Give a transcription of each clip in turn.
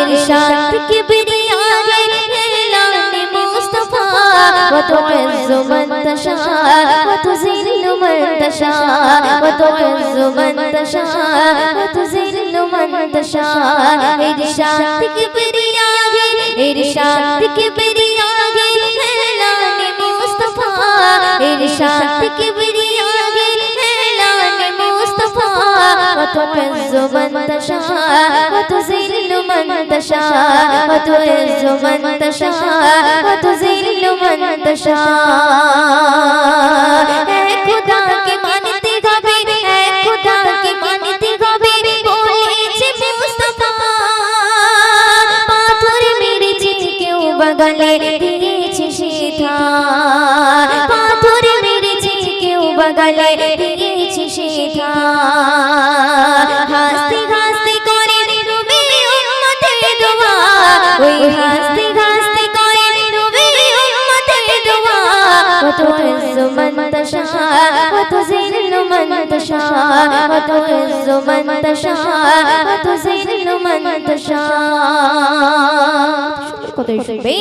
इरशाद किबरिया ऐलान मुस्तफा व तुइज़्ज़ु मन तशा व तुज़िल्लु मन तशा व तुइज़्ज़ु मन तशा व तुज़िल्लु मन तशा इरशाद किबरिया इरशाद किबरिया ऐलान मुस्तफा इरशाद किबरिया ऐलान मुस्तफा व तुइज़्ज़ु मन तशा व तुज़िल्लु मन तशा व तुइज़्ज़ु मन तशा व तुज़िल्लु मन तशा ऐ खुदा के मानते गावे ऐ खुदा के मानते गावे बोलेছে मुस्तफा पाथर মেরেছে কেউ বাগালে দিয়েছে সেথা পাথর মেরেছে কেউ বাগালে দিয়েছে সেথা হাসতে হাসতে করে রবে উম্মতের দোয়া ওই হাসতে হাসতে করে রবে উম্মতের দোয়া ও তুইজ্জু মান তশা ও তুযিল্লু মান তশা ও তুইজ্জু মান তশা ও তুযিল্লু মান তশা কত শুনবে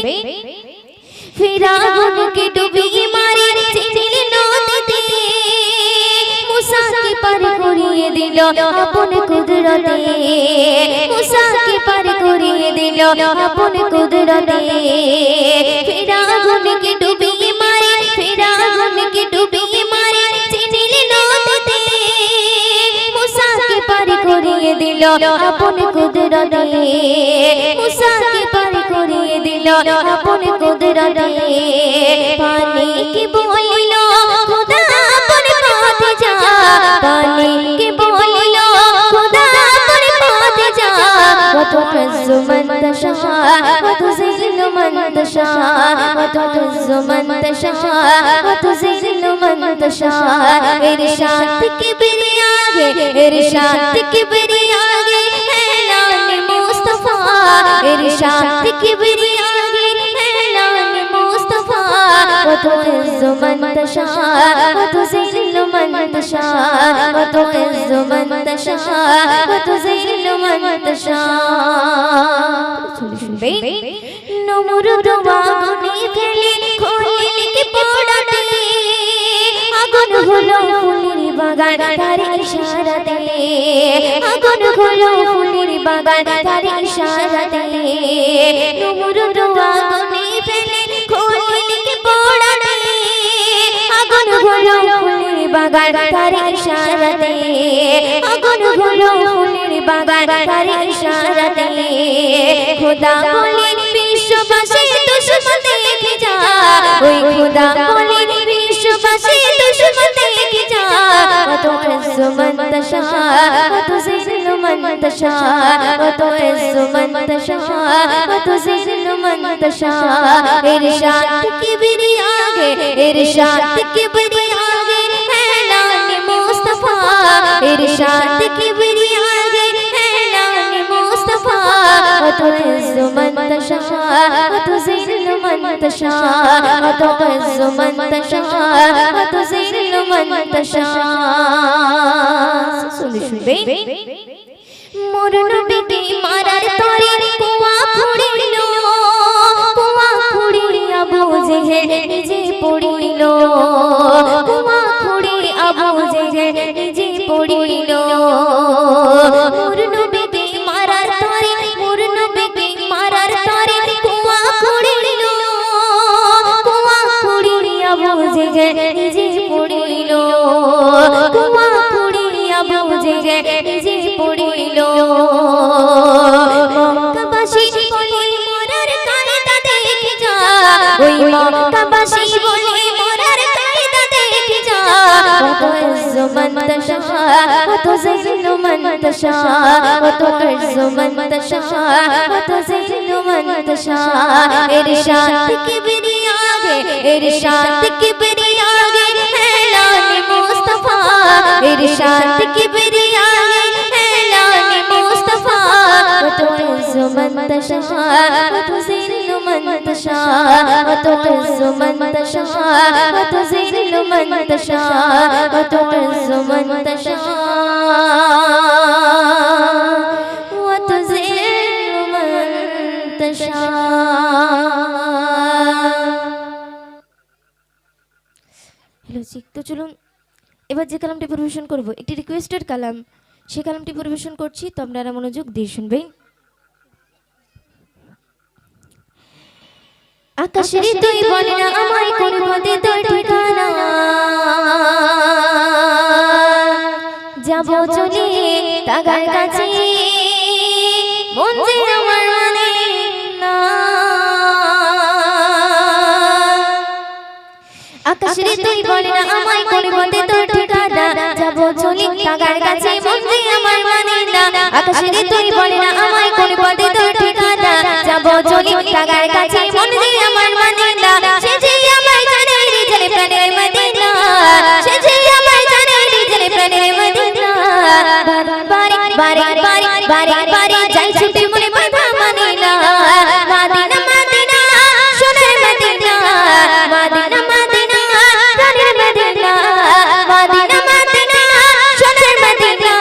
ফিরাউন কে ডুবিয়ে মারে চিনিল নদীতে मूसा के पार करिए दिल अपन कुदरते मूसा के पार करिए दिल अपन कुदरते फिराउन के डुबिए मारे फिराउन के डुबिए मारे चिनिल नदीते मूसा के पार करिए दिल अपन कुदरते मूसा के पार करिए दिल अपन कुदरते पानी के बोलिलो खुदा अपन पथ जा पानी के बोलिलो खुदा अपन पथ जा व तुइज़्ज़ु मन तशा व तुज़िल्लु मन तशा व तुइज़्ज़ु मन तशा व तुज़िल्लु मन तशा इरशाद किबरिया इरशाद किबरिया ऐलान मुस्तफा इरशाद किबरिया ऐलान मुस्तफा व तुइज़्ज़ु मन तशा व तुज़िल्लु मन तशा व तुइज़्ज़ु मन तशा व तुज़िल्लु मन तशा শুনবে নমরুদ আগুনে ফেলে খলিল কে পোড়াতে আগুন হলো ফুলের বাগান তার ইশারাতে আগুন হলো ফুলের বাগান তার ইশারাতে নমরুদ আগুনে ফেলে খলিল কে পোড়াতে আগুন হলো ফুলের বাগান তার ইশারাতে আগুন হলো ফুলের বাগান তার ইশারাতে खुदा बोले विश्ववासी दुश्मन देखे जा ओए खुदा बोले विश्ववासी दुश्मन देखे जा व तुइज़्ज़ु मन तशा व तुज़िल्लु मन तशा व तुइज़्ज़ु मन तशा व तुज़िल्लु मन तशा इरशाद किबरिया इरशाद किबरिया ऐलान मुस्तफा इरशाद किबरिया ऐलान मुस्तफा व तुइज़्ज़ु मन तशा व तुज़िल्लु मन तशा व तुइज़्ज़ु मन तशा व तुज़िल्लु मन तशा শুনবে মোর নবীকে মারার তরে কুয়া ফুড়িল কুয়া ফুড়ি আবু জেহেল নিজে পড়িল কুয়া ফুড়ি আবু জেহেল নিজে পড়িল মোর নবীকে মারার তরে মোর নবীকে মারার তরে কুয়া ফুড়িল কুয়া ফুড়ি আবু জেহেল নিজে পড়িল কুয়া ফুড়ি আবু জেহেল নিজে পড়িল মক্কাবাসী বলে মরার কায়দা দেখে যা ওই মক্কাবাসী বলে মরার কায়দা দেখে যা व तुइज़्ज़ु मन तशा व तुज़िल्लु मन तशा व तुइज़्ज़ु मन तशा व तुज़िल्लु मन तशा इरशाद किबरिया इरशाद किबरिया ऐलान मुस्तफा इरशाद किबरिया ऐलान मुस्तफा व तुइज़्ज़ु मन तशा व तुज़िल्लु मन तशा व तुइज़्ज़ु मन तशा व तुज़िल्लु मन तशा व तुइज़्ज़ु मन तशा व तुज़िल्लु मन হ্যালো জি, তো চলুন এবার যে কালামটি পরিবেশন করব একটি রিকোয়েস্টেড কালাম, সেই কালামটি পরিবেশন করছি, তো আপনারা মনোযোগ দিয়ে শুনবেন। আকাশের তুই বলে না আমায় কোন পথে তোর ঠিকানা, যাব চলে তাগার কাছে মন যে আমার মানে না। আকাশের তুই বলে না আমায় কোন পথে তোর ঠিকানা, যাব চলে তাগার কাছে মন যে আমার মানে না। আকাশের তুই বলে না আমায় কোন পথে তোর ঠিকানা, যাব চলে তাগার কাছে মন যে আমার মানে না। সে যে আমায় জানে রে জানে প্রাণের মদিনা, সে যে আমায় জানে রে জানে প্রাণের মদিনা। বারে বারে বারে বারে বারে যাই ছুটে মনে বাধা মানে না। মদিনা মদিনা সোনার মদিনা, মদিনা মদিনা প্রাণের মদিনা, মদিনা মদিনা সোনার মদিনা,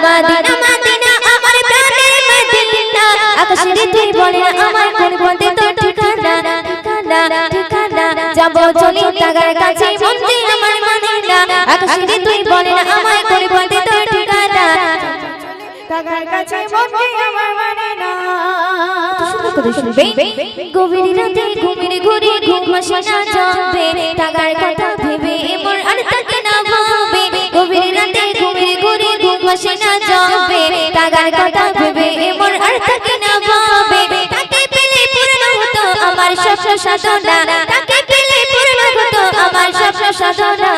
মদিনা মদিনা আমার প্রাণের মদিনা। আকাশের তুই বলে না আমায় কোন পথে তোর ঠিকানা, ঠিকানা ঠিকানা, যাব চলে তাগার কাছে মন যে আমার মানে না। আকাশের তুই বলে না আমায় কোন পথে তোর ঠিকানা, তাগার কাছে মন যে আমার মানে না। গভীর রাতে ঘুমের ঘুরে ঘুম আসে না যাবে, তাগার কথা ভেবে মোর আর থাকে না ভাবে। গভীর রাতে ঘুমের ঘুরে ঘুম আসে না যাবে, তাগার কথা ভেবে মোর আর থাকে না ভাবে। তাকে পেলে পূর্ণ হতো আমার সব সাধনা, তাকে পেলে পূর্ণ হতো আমার সব সাধনা।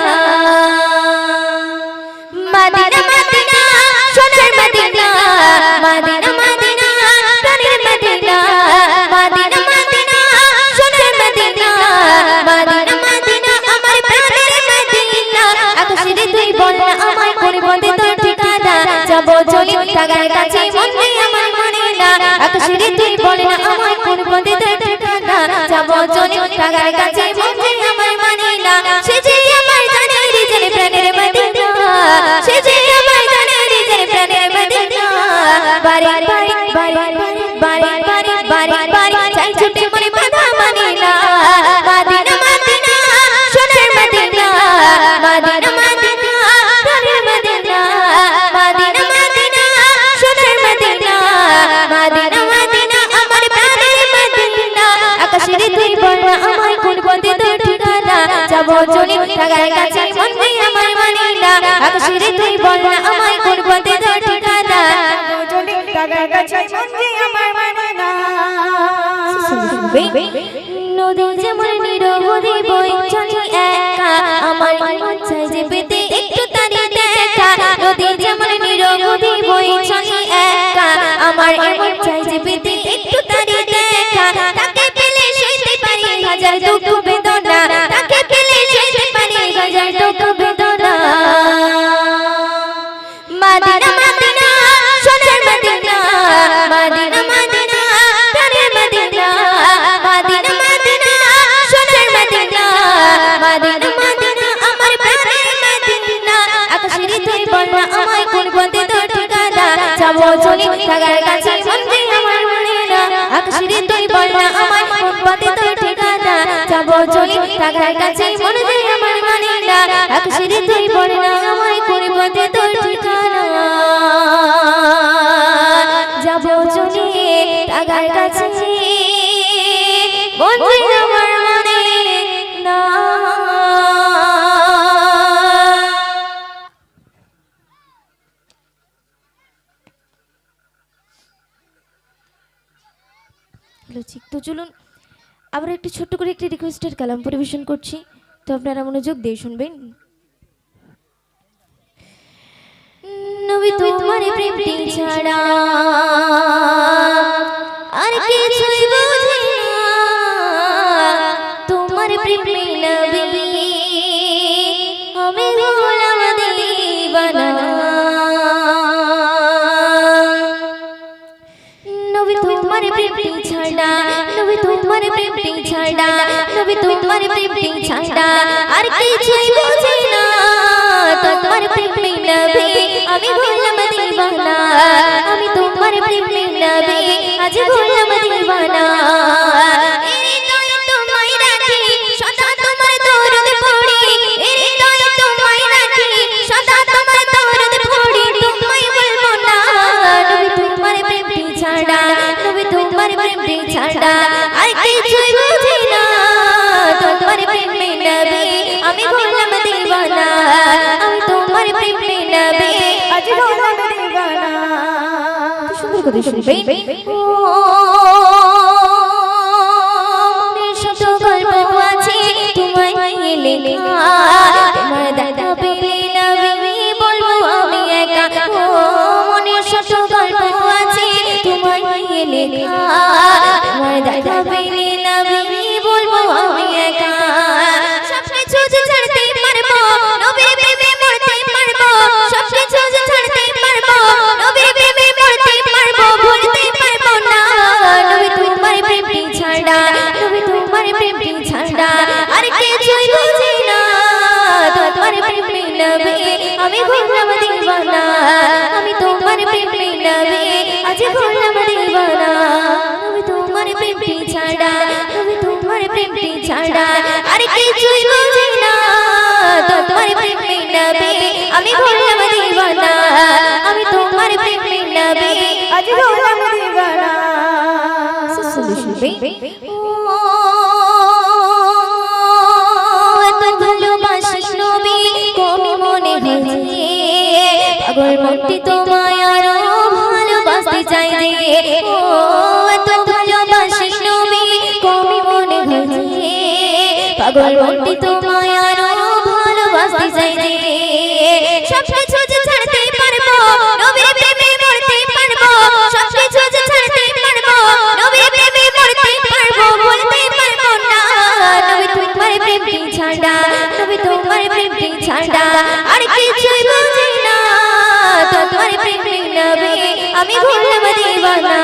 মদিনা মদিনা সোনার মদিনা, মদিনা মদিনা প্রাণের মদিনা, মদিনা মদিনা সোনার মদিনা, মদিনা মদিনা আমার প্রাণের মদিনা। আকাশের তুই বল না আমায় কোন পথে তোর ঠিকানা, যাব চলে তাগার কাছে মন যে আমার মানে না। আকাশের তুই বল না আমায় কোন পথে তোর ঠিকানা, যাব চলে তাগার কাছে মন যে আমার মানে না। সে যে আমায় জানে রে জানে প্রাণের মদিনা, সে যে আমায় জানে রে জানে প্রাণের মদিনা। বারে বারে বারে বারে বারে বারে বারে চাই ছুটে মনে বাধা মানে না। মদিনা মদিনা সোনার মদিনা, মদিনা মদিনা প্রাণের মদিনা, মদিনা মদিনা সোনার মদিনা, মদিনা মদিনা আমার প্রাণের মদিনা। আকাশের তুই বল না আমায় কোন পথে তোর ঠিকানা, যাব চলে তাগার কাছে মন যে আমার মানে না। আকাশের তুই বল না আমায় কোন পথে তোর ঠিকানা, যাব চলে তাগার কাছে মন যে আমার মানে না। নদী যেমন নিরবধি বই চলে একা, আমার মন চাই যে পেতে একটু তারি দেখা। নদী যেমন নিরবধি বই চলে একা, আমার মন চাই যে পেতে একটু তারি দেখা। তাকে পেলে সইতে পারি হাজার দুঃখ বেদনা, তাকে পেলে সইতে পারি হাজার দুঃখ বেদনা। মদিনা মদিনা সোনার মদিনা, মদিনা মদিনা প্রাণের মদিনা, মদিনা মদিনা সোনার মদিনা, মদিনা মদিনা আমার প্রাণের মদিনা। আকাশের তুই বল না আমায় কোন পথে তোর ঠিকানা, যাব চলে তাগার কাছে মন যে আমার মানে না। আকাশের তুই বল না আমায় কোন পথে তোর ঠিকানা, যাব চলে তাগার কাছে মন যে আমার মানে না। আকাশের তুই বল না আমায় কোন পথে তোর ঠিকানা, যাব চলে তাগার কাছে মন যে আমার মানে না। হ্যালো ঠিক, তো চলুন আবার একটি ছোট্ট করে একটি রিকোয়েস্টেড কালাম পরিবেশন করছি, তো আপনারা মনোযোগ দিয়ে শুনবেন। নবী তোমার প্রেমটি ছাড়া আর কিছুই বুঝি না, তোমার প্রেমে নবী আমি গোলাম দিবানা। নবী তোমার প্রেমটি ছাড়া, নবী তোমার প্রেমটি ছাড়া, নবী তোমার প্রেমটি ছাড়া আর কিছুই বুঝি না, তোমার প্রেমে নবী আমি গোলাম দিবানা, আমি তোমার প্রেমে নবী আজ গোলাম দিবানা। দিওয়ানা হৃদয়ে তোমায় রাখি সদা তোমার দরদ পড়ি হৃদয়ে তোমায় রাখি সদা তোমার দরদ পড়ি তোমায় বলবো না নবী তোমার প্রেম ছাড়া নবী তোমার প্রেম ছাড়া আর কিছুই বুঝি না তোমার প্রেমে নবী আমি হলাম দিওয়ানা আমি তোমার প্রেমে নবী আজ হলাম দিওয়ানা সুন্দর করে শুনবে শত গল্প আছে তোমায় লেখা তোমার দেখা পেলে নবী বলবো আমি একা মনে শত গল্প আছে তোমায় লেখা তোমার দেখা পেলে নবী বলবো আমি একা সবকিছু ছাড়তে পারবো নবী প্রেমে মরতে পারবো সবকিছু ছাড়তে পারবো নবী প্রেমে মরতে পারবো ভুলতে পারবো না নবী তোমার প্রেম ছাড়া নবী তোমার প্রেম ছাড়া আর কিছুই বুঝি না তোমার প্রেমে নবী আমি হলাম দিওয়ানা আমি তোমার প্রেমে নবী আজ হলাম দিওয়ানা নবী তোমার প্রেম ছাড়া নবী তোমার প্রেম ছাড়া আর কিছুই বুঝি না তোমার প্রেমে নবী আমি হলাম দিওয়ানা আমি তোমার প্রেমে নবী আজ হলাম দিওয়ানা শুনবে এত ভালোবাসিস নবী কবি মনে হয়েছে পাগল মনটি তোমায় আরো ভালোবাসতে চাই রে ও এত ভালোবাসিস নবী কবি মনে হয়েছে পাগল মনটি তোমায় আরো ভালোবাসতে চাই রে সবকিছু ছাড়তে পারবো নবী প্রেমে মরতে পারবো সবকিছু ছাড়তে পারবো নবী প্রেমে মরতে পারবো ভুলতে পারবো না নবী তোমার প্রেম ছাড়া নবী তোমার প্রেম ছাড়া আর কিছুই বুঝি না তোমার প্রেমে নবী আমি হলাম দিওয়ানা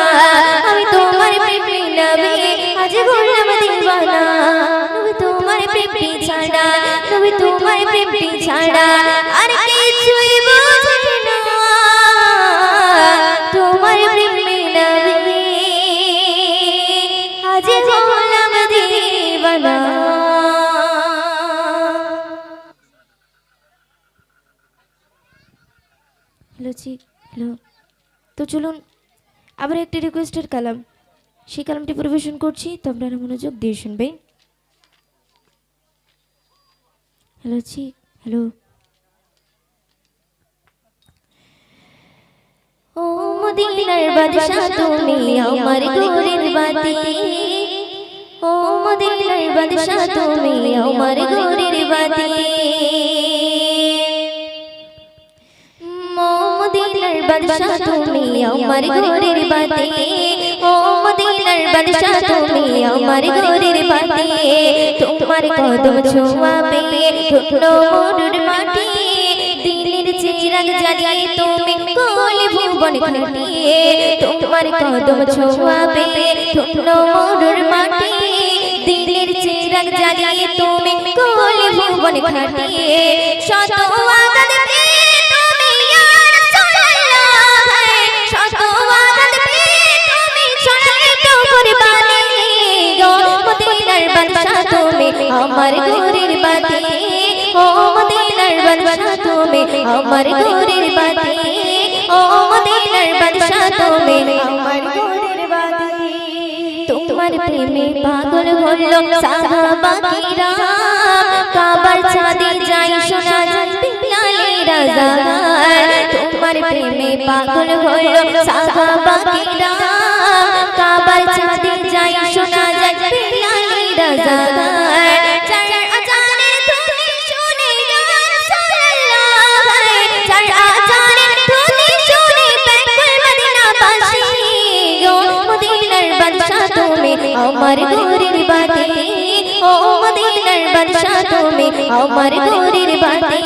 আমি তোমার প্রেমে নবী আজ হলাম দিওয়ানা নবী তোমার প্রেম ছাড়া নবী তোমার প্রেম ছাড়া আর কিছুই বুঝি না তোমার প্রেমে নবী আজ হলাম দিওয়ানা হ্যালো জি হ্যালো তো চলুন আবার একটি রিকোয়েস্টের কালাম সেই কালামটি পরিবেশন করছি তো আপনারা মনোযোগ দিয়ে শুনবেন হ্যালো জি হ্যালো ও মদিনার বাদশা তুমি আমার ঘরের বাতি ও মদিনার বাদশা তুমি আমার ঘরের বাতি মদিনার বাদশা তুমি আমার ঘরের বাতি ও মদিনার বাদশা তুমি আমার ঘরের বাতি তোমার কদম ছোঁয়াবে ধন্য মরুর মাটি দিলের চিরাগ জ্বালিয়ে তুমি কোল ভুবন খাটিয়ে তোমার কদম ছোঁয়াবে ধন্য মরুর মাটি দিলের চিরাগ জ্বালিয়ে তুমি কোল ভুবন খাটিয়ে শত আঘাত আমার ঘরের বাতি ও মদিনার বাদশা তুমি আমার ঘরের বাতি ও মদিনার বাদশা তুমি আমার ঘরের বাতি তোমার প্রেমে পাগল হলো সাহাবা কিরাম কাবার ছাদে যাই শোনা যায় বিলালের আযান তোমার প্রেমে পাগল হলো সাহাবা কিরাম কাবার ছাদে যাই শোনা যায় বিলালের আযান আমার ঘরের বাতি ও মদিনার বাদশা তুমি আমার ঘরের বাতি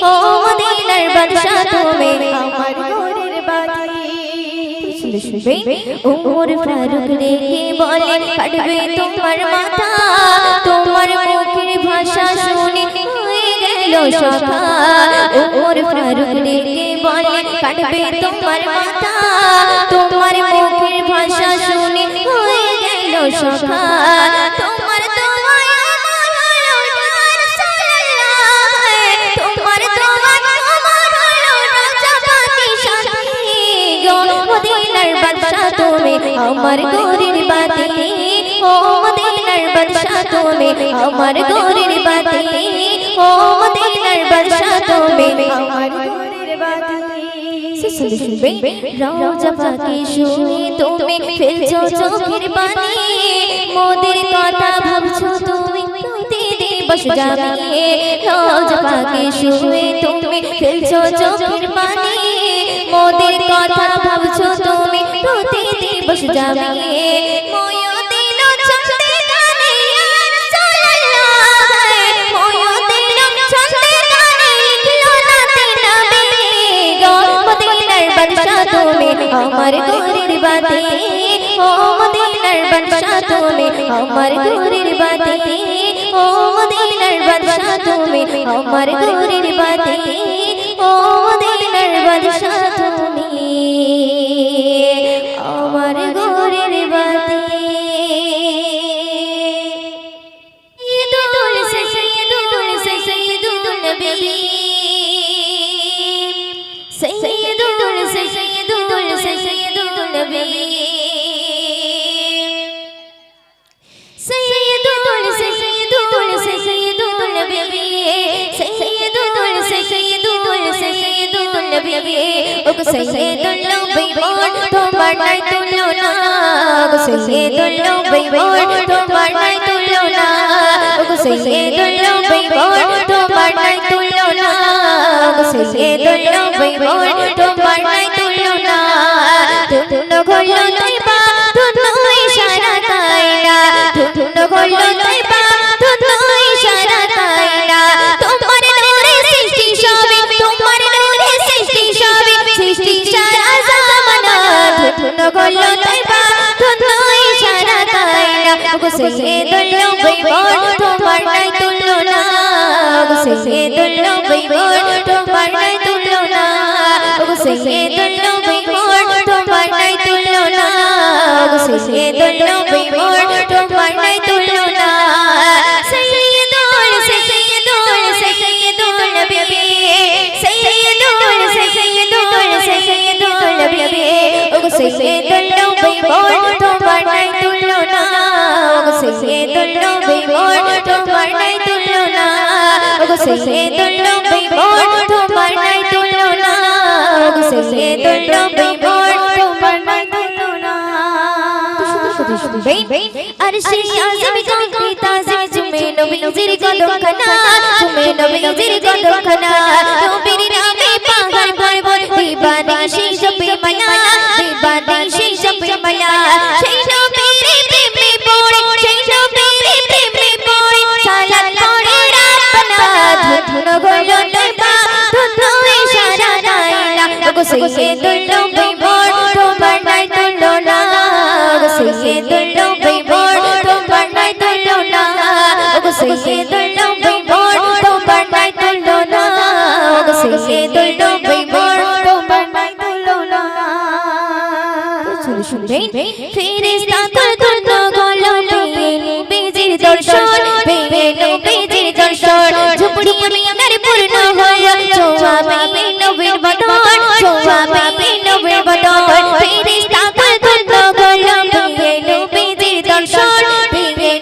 ও মদিনার বাদশা তুমি আমার ঘরের বাতি শুনবে ওমর ফারুক রেগে বলে কাটবে তোমার মাথা তোমার মুখের ভাষা শুনে হয়ে গেল সখা ওমর ফারুক রেগে বলে কাটবে তোমার মাথা তোমার মুখের ভাষা শুনে হয়ে সখা তোমার দোয়ায় আমার হলো ইয়া রাসূলুল্লাহ তোমার দোয়ায় আমার হলো রাজা পাতি সাথী গো মদিনার বাদশা তুমি আমার গোরের বাতি ও মদিনার বাদশা তুমি আমার গোরের বাতি ও মদিনার বাদশা তুমি আমার গোরের বাতি শুনবে রওজা পাকে শুনে তুমি ফেলছো চোখের পানি মোদের কথা ভাবছো তুমি প্রতিদিন বস জামিয়ে রওজা পাকে শুনে তুমি ফেলছো চোখের পানি মোদের কথা ভাবছো তুমি প্রতিদিন বস জামিয়ে ময়ো দিল ছন্দে গানে ইয়া রাসূলুল্লাহ ময়ো দিল ছন্দে গানে লিখলো নাতে নবী গো মদিনার বাদশা তুমি আমার গোরের বাতি ও মদিনার বাদশা তুমি আমার গোরের বাতি ও মদিনার বাদশা তুমি আমার গোরের বাতি ও মদিনার বাদশা তুমি আমার গোরের বাতি سيدul نبي سيدul نبي سيدul নবীর তোমার নাই তুলনা سيدul নবীর তোমার নাই তুলনা سيدul নবীর তোমার নাই তুলনা سيدul নবীর তোমার নাই তুলনা তুন ঘোলো তৈবা তুন ইশারা তাইনা তুন ঘোলো তৈবা তুন ইশারা তাইনা তোমার নূরে সৃষ্টি সবে তোমার নূরে সৃষ্টি সবে সৃষ্টি সারা জামানা তুন ঘোলো তৈবা তুন ইশারা তাইনা سيدul নবীর তোমার নাই তুলনা سيدul নবীর তোমার নাই তুলনা سيدul নবীর তোমার নাই তুলনা سيدul নবীর তোমার নাই তুলনা سيدul নবী سيدul নবী سيدul নবীর তোমার নাই তুলনা سيدul নবীর তোমার নাই তুলনা سيدul নবীর তোমার নাই তুলনা سيدul নবীর তোমার নাই তুলনা আরশে আযম কাঁপে তাজিম তুমি নবীজির কদমখানা তুমি নবীজির কদমখানা নবীর নামে পাগল পাগল দিবানিশি জপে মালা দিবানিশি জপে মালা সেই নবীর প্রেমে পড়ে সেই নবীর প্রেমে পড়ে সালাত পড়ে রাব্বানা ধুন গলো তৈবা ধুন ইশারা তাইনা سيدul নবীর তোমার নাই তুলনা سيدul নবীর তোমার নাই তুলনা سيدul নবীর তোমার নাই তুলনা سيدul নবীর তোমার নাই তুলনা শুনবেন ফেরেশতা ধন্য গলো নবীজির দর্শন নবীজির দর্শন ঝুপড়ি মিনার পূর্ণ হয় জবাবে নবীর বদন জবাবে নবীর বদন ফেরেশতা ধন্য গলো নবীজির দর্শন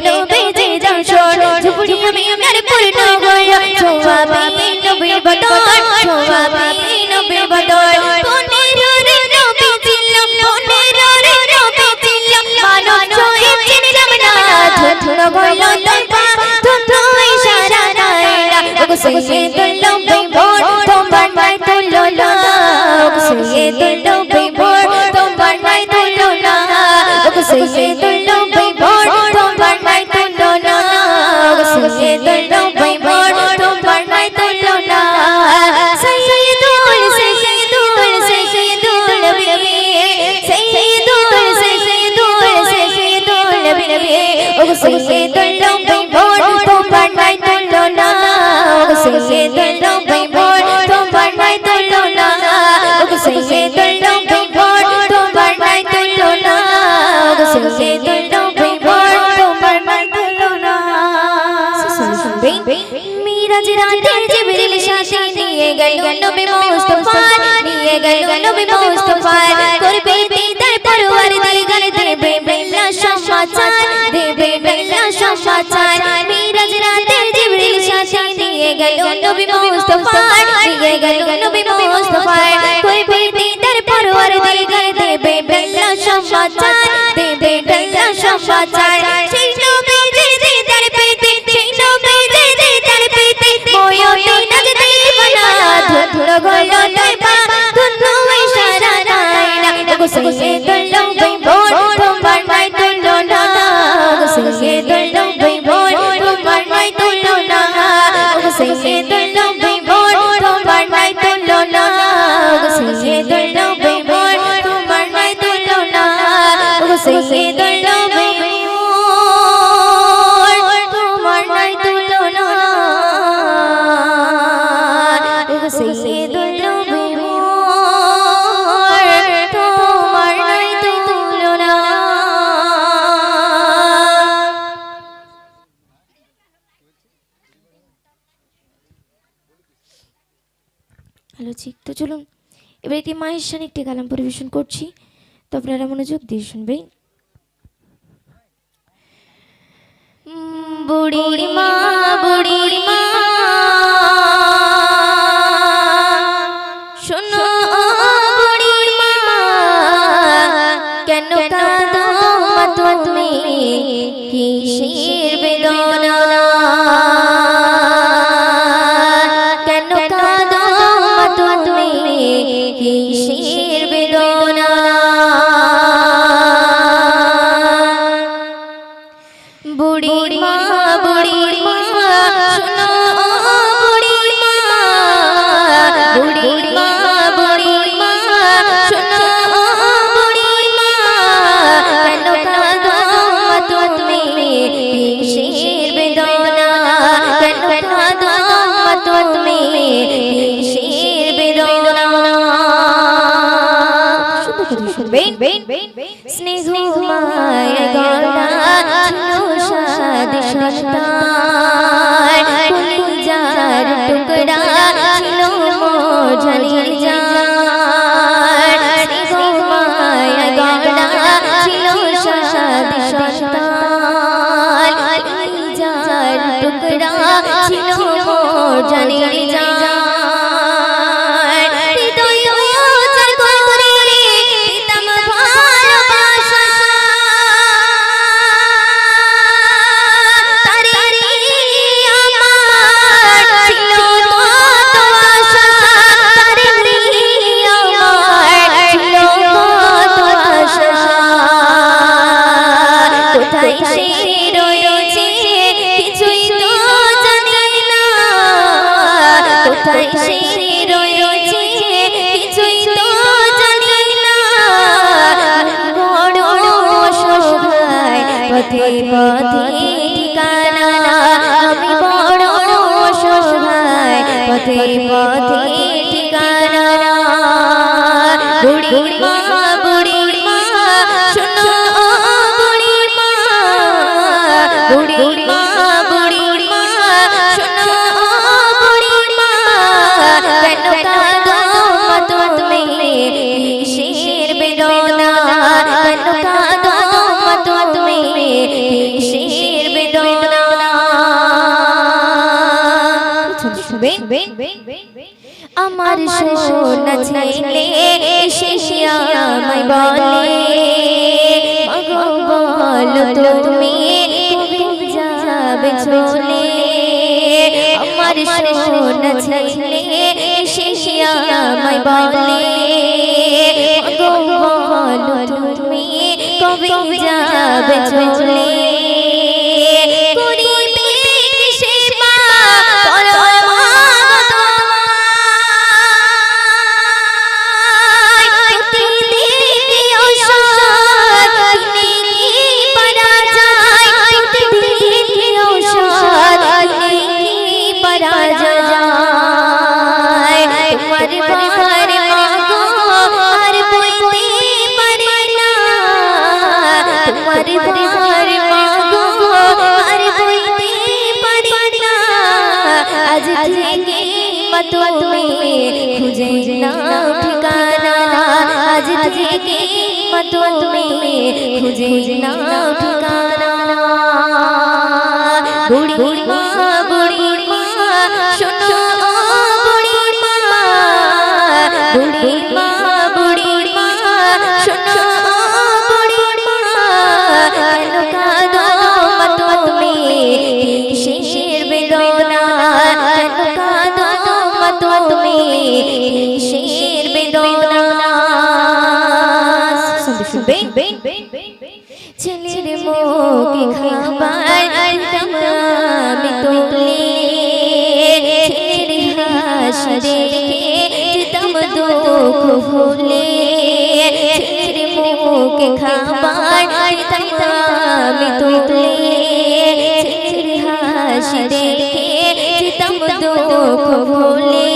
নবীজির দর্শন ঝুপড়ি মিনার পূর্ণ হয় জবাবে নবীর বদন জবাবে নবীর বদন পনেরো রে নবী ছিল পনেরো রে নবী ছিল মানব জয় চিনলাম না ধুন গলো তৈবা ধুন ইশারা তাইনা سيدul নবীর তোমার নাই তুলনা سيدul নবীর তোমার নাই তুলনা سيدul নবীর তোমার নাই তুলনা سيدul নবীর তোমার নাই তুলনা سيدul নবী سيدul নবী سيدul নবীর তোমার নাই তুলনা سيدul নবীর তোমার নাই তুলনা سيدul নবীর তোমার নাই তুলনা سيدul নবীর মিরাজ রাতে জিবরিল সাথে নিয়ে গেল নবী মুস্তাফা নিয়ে গেল নবী মুস্তাফা করবে দিদার পরওয়ারদিগার দেবে বেলা সমাচার দেবে বেলা সমাচার মিরাজ রাতে জিবরিল সাথে নিয়ে গেল নবী মুস্তাফা নিয়ে গেল নবী মুস্তাফা করবে দিদার পরওয়ারদিগার দেবে বেলা সমাচার দেবে বেলা সমাচার সেই নবীর দিদার পেতে সেই নবীর দিদার পেতে মোয়তে নাচতে বনা ধুর গলো তয়বা ধুনু ইশারা নাইনা গো সাইয়েদুল লৌবি বোন তোমার নাই তুলো না গো সাইয়েদুল লৌবি বোন তোমার নাই তুলো না গো সাইয়েদুল লৌবি বোন তোমার নাই তুলো না গো সাইয়েদুল লৌবি বোন তোমার নাই তুলো না গো সাইয়েদুল লৌবি তোমার নাই তুলো না গো সাইয়েদুল লৌবি তোমার নাই তুলো না। হ্যালো ঠিক তো চলুন এবার একটি মায়ের শানে একটি কালাম পরিবেশন করছি তো আপনারা মনোযোগ দিয়ে শুনবেন। বুড়ি মা শোনো বুড়ি মা কেন কাঁদো মা তুমি কিসের বেদনা কেন কাঁদো মা তুমি কিসের বেদনা বুড়ি মা শোনো বুড়ি মা শোনো বুড়ি মা কেন কাঁদো মা তুমি কিসের বেদনা কেন কাঁদো মা তুমি কিসের বেদনা স্নেহ মায়া গলা ছিল সাদে সন্তান কলিজার টুকরা ছিল মোর জানির জান স্নেহ মায়া গলা ছিল সাদে সন্তান কলিজার টুকরা ছিল মোর জানির জান পথে পথে ঠিকানা আমি বড় অসহায় পথে পথে ঠিকানা বুড়ি মা শোনো বুড়ি মা শোনো বুড়ি মা কেন কাঁদো মা তুমি কিসের বেদনা কেন কাঁদো মা তুমি কিসের বেদনা আমার সোনা ছেলে এসে আমায় বলে মাগো বলো তুমি কবে যাবে চলে আমার সোনা ছেলে এসে আমায় বলে মাগো বলো তুমি কবে যাবে চলে তোমার তুমি খুঁজে নাও ঠিকানা আজ থেকে মা তুমি খুঁজে নাও ঠিকানা বুড়ি মা শোনো বুড়ি মা বুড়ি মা শোনো বুড়ি মা কেন কাঁদো মা তুমি কিসের বেদনা কেন কাঁদো মা তুমি কিসের বেদনা শুনবে ছেলের মুখে খাবার আমি তুলে ছেলের হাসি দেখে যেতাম দুঃখ ভুলে ছেলের মুখে খাবার আমি তুলে ছেলের হাসি দেখে যেতাম দুঃখ ভুলে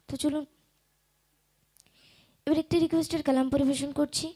তো চলুন এবার একটি রিকোয়েস্টের কালাম পরিবেশন করছি।